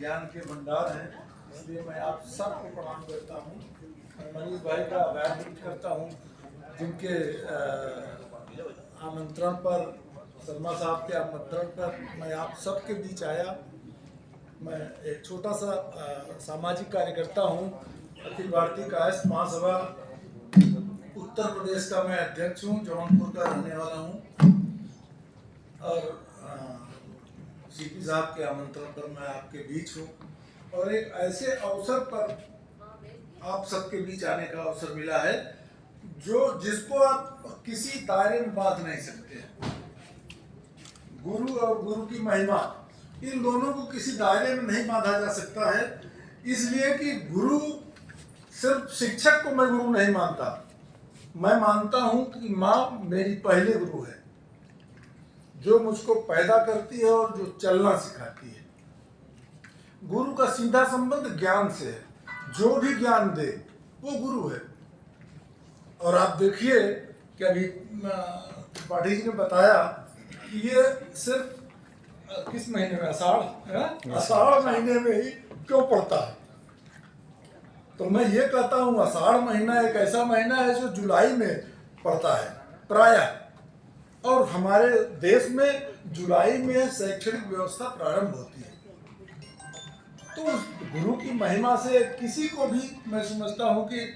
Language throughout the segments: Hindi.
ज्ञान के भंडार हैं, इसलिए मैं आप सबको प्रणाम करता हूँ। मनीष भाई का आभार व्यक्त करता हूँ जिनके आमंत्रण पर, शर्मा साहब के आमंत्रण पर मैं आप सबके बीच आया। मैं एक छोटा सा सामाजिक कार्यकर्ता हूँ। अखिल भारतीय कायस्थ महासभा उत्तर प्रदेश का मैं अध्यक्ष हूँ, जौनपुर का रहने वाला हूँ। और सीपी साहब के आमंत्रण पर मैं आपके बीच हूँ और एक ऐसे अवसर पर आप सबके बीच आने का अवसर मिला है जिसको आप किसी दायरे में बांध नहीं सकते। गुरु और गुरु की महिमा, इन दोनों को किसी दायरे में नहीं बांधा जा सकता है, इसलिए कि गुरु सिर्फ शिक्षक को मैं गुरु नहीं मानता। मैं मानता हूं कि माँ मेरी पहले गुरु है, जो मुझको पैदा करती है और जो चलना सिखाती है। गुरु का सीधा संबंध ज्ञान से है, जो भी ज्ञान दे वो गुरु है। और आप देखिए कि अभी त्रिपाठी जी ने बताया कि ये सिर्फ किस महीने में, आषाढ़ महीने में ही क्यों पड़ता है। तो मैं ये कहता हूँ, आषाढ़ महीना एक ऐसा महीना है जो जुलाई में पड़ता है प्रायः, और हमारे देश में जुलाई में शैक्षणिक व्यवस्था प्रारंभ होती है। तो उस गुरु की महिमा से किसी को भी मैं समझता हूँ कि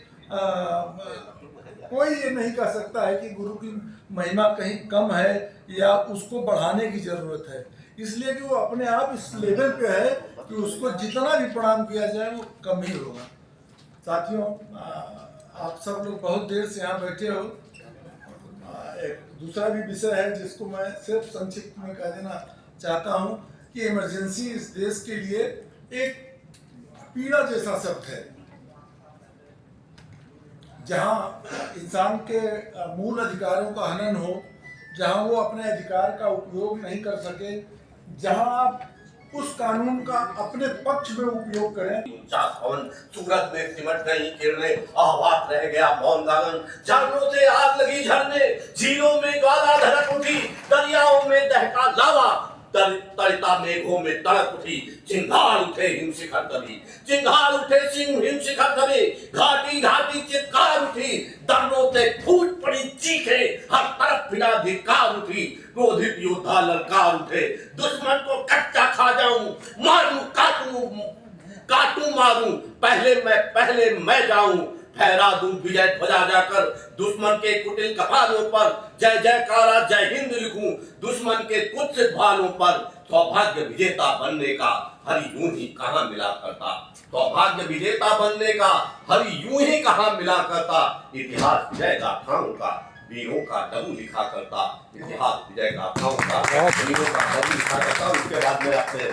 कोई ये नहीं कह सकता है कि गुरु की महिमा कहीं कम है या उसको बढ़ाने की जरूरत है, इसलिए कि वो अपने आप इस लेवल पे है कि उसको जितना भी प्रणाम किया जाए वो कम ही होगा। साथियों, आप सब लोग बहुत देर से यहाँ बैठे हो। एक दूसरा भी विषय है जिसको मैं सिर्फ संक्षिप्त में कह देना चाहता हूँ कि इमरजेंसी इस देश के लिए एक पीड़ा जैसा शब्द है, जहाँ इंसान के मूल अधिकारों का हनन हो, जहाँ वो अपने अधिकार का उपयोग नहीं कर सके, जहाँ आप उस कानून का अपने पक्ष में उपयोग करें। सूरत में सिमट गई किरणें, आवाज रह गया मौन गागन। झरनों से आग लगी झरने, झीलों में ज्वाला धड़क उठी, दरियाओं में दहका लावा, तड़ता मेघों में तड़क उठी। चिंगार उठे हिम शिखर तले, चिंगार उठे हिम शिखर तले, घाटी घाटी चित्कार उठी, दर्दों से फूट पड़ी चीखें, हर तरफ फिरा धिक्कार उठी। क्रोधित योद्धा ललकार उठे, दुश्मन को कच्चा खा जाऊं, मारूं काटूं मारूं, पहले मैं जाऊं। फहरा दूं विजय ध्वजा जाकर, दुश्मन के कुटिल कपालों पर जय जयकारा जय हिंद लिखूं। दुश्मन के कुत्सित भालों पर सौभाग्य विजेता बनने का हरि यूं ही कहां मिला करता। सौभाग्य विजेता बनने का हरि यूं ही कहां मिला करता। इतिहास विजय गाथाओं का वीरों का लहू लिखा करता। इतिहास विजय गाथाओं का वीरों का लहू लिखा करता। उसके बाद में आपसे